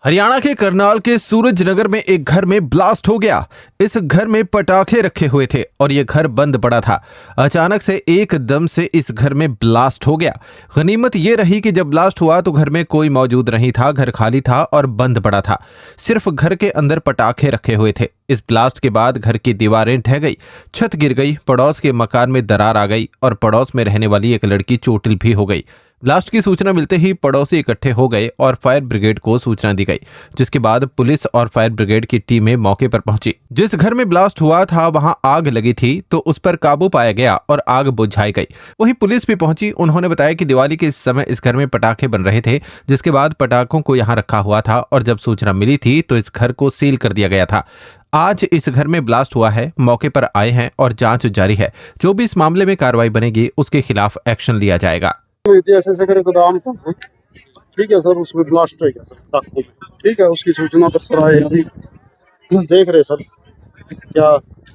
हरियाणा के करनाल के सूरजनगर में एक घर में ब्लास्ट हो गया। इस घर में पटाखे रखे हुए थे और ये घर बंद पड़ा था। अचानक से एकदम से इस घर में ब्लास्ट हो गया। गनीमत ये रही कि जब ब्लास्ट हुआ तो घर में कोई मौजूद नहीं था, घर खाली था और बंद पड़ा था। सिर्फ घर के अंदर पटाखे रखे हुए थे। इस ब्लास्ट के बाद घर की दीवारें ढह गई, छत गिर गई, पड़ोस के मकान में दरार आ गई और पड़ोस में रहने वाली एक लड़की चोटिल भी हो गई। ब्लास्ट की सूचना मिलते ही पड़ोसी इकट्ठे हो गए और फायर ब्रिगेड को सूचना दी गई, जिसके बाद पुलिस और फायर ब्रिगेड की टीमें मौके पर पहुंची। जिस घर में ब्लास्ट हुआ था वहां आग लगी थी तो उस पर काबू पाया गया और आग बुझाई गई। वहीं पुलिस भी पहुंची। उन्होंने बताया कि दिवाली के इस समय इस घर में पटाखे बन रहे थे, जिसके बाद पटाखों को यहां रखा हुआ था और जब सूचना मिली थी तो इस घर को सील कर दिया गया था। आज इस घर में ब्लास्ट हुआ है, मौके पर आए हैं और जांच जारी है। जो भी इस मामले में कार्रवाई बनेगी उसके खिलाफ एक्शन लिया जाएगा। ऐसे करे गोदाम था, ठीक है सर, उसमें ब्लास्ट हो गया सर, ठीक है। उसकी सूचना पर सर आए, अभी देख रहे सर क्या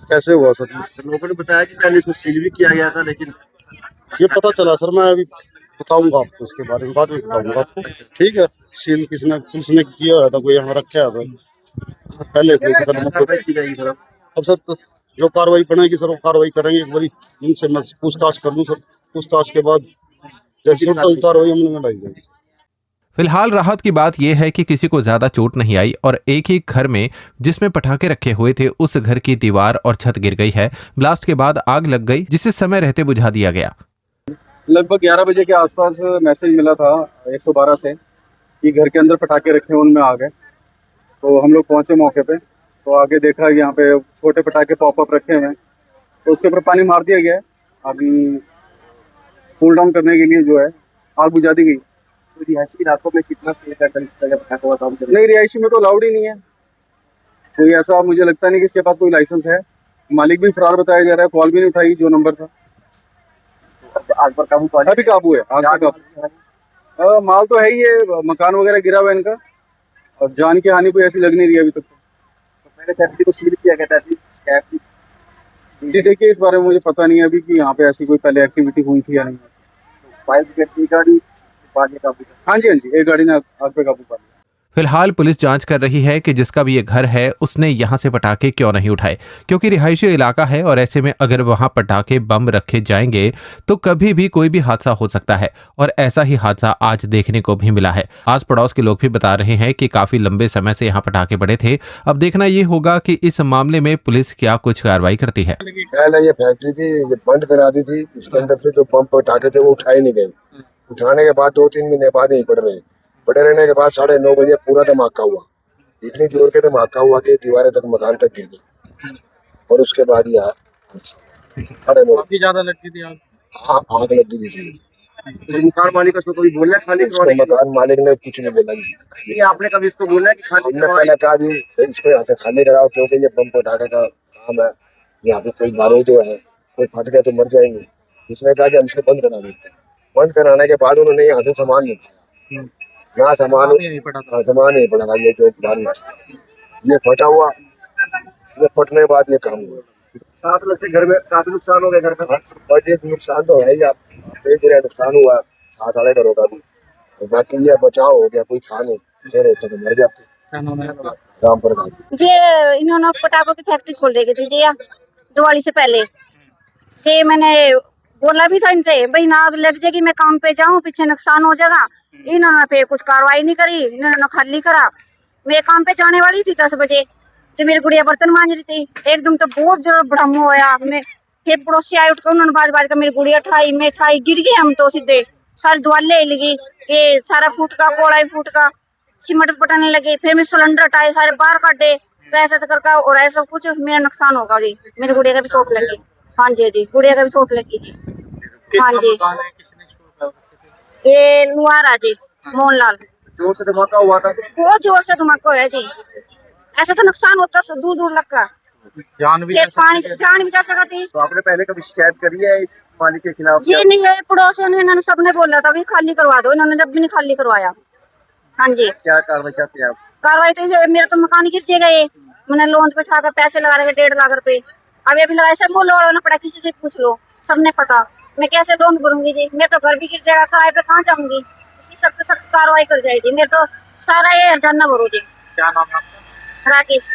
कैसे हुआ सर। लोगों ने बताया कि पहले इसको सील भी किया गया था, लेकिन ये पता चला सर, मैं अभी बताऊंगा आपको इसके बारे में, बाद में बताऊंगा आपको, ठीक है। सील किसने पुलिस ने किया हुआ था, कोई यहाँ रखा है पहले कोई कार्रवाई की जाएगी सर। अब सर तो जो कार्रवाई बनेगी सर वो कार्रवाई करेंगे। एक बारी इनसे मैं पूछताछ कर लूँ सर, पूछताछ के बाद जैसे कार्रवाई अमल में लाई जाएगी। फिलहाल राहत की बात यह है कि किसी को ज्यादा चोट नहीं आई और एक ही घर में जिसमें पटाखे रखे हुए थे उस घर की दीवार और छत गिर गई है। ब्लास्ट के बाद आग लग गई, जिसे समय रहते बुझा दिया गया। लगभग 11 बजे के आसपास मैसेज मिला था 112 से कि घर के अंदर पटाखे रखे हैं, उनमें आग है। तो हम लोग पहुंचे मौके पे, तो आगे देखा कि यहाँ पे छोटे पटाखे पॉपअप रखे हुए हैं, तो उसके ऊपर पानी मार दिया गया है। अभी कूल डाउन करने के लिए जो है आग बुझा दी गई। तो रिहायशी इलाकों में कितना सेफ है सर इस तरह का पटाखा काम कर? नहीं, रिहायशी में तो अलाउड ही नहीं है कोई, ऐसा मुझे लगता नहीं कि इसके पास कोई लाइसेंस है। मालिक भी फरार बताया जा रहा है, कॉल भी नहीं उठाई जो नंबर था। आग पर काबू पा अभी काबू है, आग पर काबू। माल तो है ही है, मकान वगैरह गिरा हुआ है इनका, और जान की हानि कोई ऐसी लग नहीं रही है अभी तक। तो पहले फैक्ट्री को सील किया गया था, ऐसी शिकायत थी? जी देखिए, इस बारे में मुझे पता नहीं है अभी कि यहाँ पे ऐसी कोई पहले एक्टिविटी हुई थी या नहीं। फायर ब्रिगेड की गाड़ी बाद में काबू किया? हाँ जी, एक गाड़ी ने आग पे काबू पा लिया। फिलहाल पुलिस जांच कर रही है कि जिसका भी ये घर है उसने यहां से पटाखे क्यों नहीं उठाए, क्योंकि रिहायशी इलाका है और ऐसे में अगर वहां पटाखे बम रखे जाएंगे तो कभी भी कोई भी हादसा हो सकता है और ऐसा ही हादसा आज देखने को भी मिला है। आस पड़ोस के लोग भी बता रहे हैं कि काफी लंबे समय से यहाँ पटाखे पड़े थे। अब देखना ये होगा कि इस मामले में पुलिस क्या कुछ कार्रवाई करती है। पहले ये फैक्ट्री थी, ये बंद करा दी थी। इसके अंदर से जो बम पटाखे थे वो उठाए नहीं गए। उठाने के बाद 2-3 महीने बाद ही पड़ रहे। पड़े रहने के बाद 9:30 बजे पूरा धमाका हुआ। इतनी जोर के धमाका हुआ कि दीवारें तक मकान तक गिर गई और उसके बाद यार काफी ज्यादा लगी थी आग। हाँ, आग लग गई थी। तो मकान मालिक को कोई बोला खाली करवाने के लिए? मकान मालिक ने कुछ नहीं बोला। नहीं, आपने कभी इसको बोला कि खाली हमने पहले कहा जी इसको यहाँ से खाली कराओ, क्योंकि ये बम पटाखे का काम है। यहाँ पे कोई बारूद जो है, कोई फट गया तो मर जाएंगे। उसने कहा कि हम इसको बंद करा देते हैं। बंद कराने के बाद उन्होंने यहाँ से सामान निकाला, यहाँ सामान नहीं पड़ा था। ये जो ये फटा हुआ, ये फटने के बाद ये काम हुआ। 7 लाख से घर में काफी नुकसान हो गया घर का। और एक नुकसान तो है ही, आप देख रहे हैं नुकसान हुआ 7 आने घरों का भी। तो बाकी ये बचाव हो गया, कोई था नहीं, फिर होता तो मर जाते। राम प्रकाश जी, इन्होंने पटाखों की फैक्ट्री खोल रही थी जी दिवाली से पहले। जी मैंने बोला भी था इनसे, भाई ना आग लग जाएगी, मैं काम पे जाऊं, पीछे नुकसान हो जाएगा। इन्होंने फिर कुछ कार्रवाई नहीं करी, इन्होंने खाली करा। मैं काम पे जाने वाली थी 10 बजे, जो मेरी गुड़िया बर्तन मांज रही थी, एकदम तो बहुत जोर भड़म होया। मैं फिर पड़ोसी आए, उठकर उन्होंने बाज का मेरी गुड़िया ठाई, मैं ठाई, गिर गए हम तो सीधे। सारी दुआले लगी, ये सारा फूट का, कोड़ा फूट का, सिमट पटने लगे। फिर मैं सिलेंडर हटाए, सारे बाहर काटे, तो ऐसा करके और ऐसा कुछ मेरा नुकसान होगा जी। मेरी गुड़िया का भी चोट लगी। हाँ जी, गुड़िया का भी चोट लगी जी। हाँ जी, ये लुहारा जी, मोहनलाल। जोर से धमाका हुआ था? बहुत जोर से धमाका हुआ जी। ऐसा तो नुकसान होता है दूर दूर लग का, जान भी जान भी जा सका थी। तो आपने पहले कभी शिकायत करी है इस मालिक के खिलाफ? जी नहीं, ये पड़ोसियों ने, इन्होंने सबने बोला था भी खाली करवा दो, इन्होंने जब भी नहीं खाली करवाया। हाँ जी, क्या कार्रवाई चाहते हैं आप? कार्रवाई तो मेरा तो मकान गिर जाएगा। ये मैंने लोन पे उठा कर पैसे लगा रहे 1.5 लाख रुपए। अब ये भी लगाए, सब लोन पड़ा, किसी से पूछ लो, सबने पता। मैं कैसे लोन भरूंगी जी? मेरा तो घर भी गिर जाएगा, किराए पे कहाँ जाऊंगी? इसकी सख्त कार्रवाई कर जाएगी। मेरे तो सारा ये हरजाना भरो जी। क्या नाम है आपका? राकेश।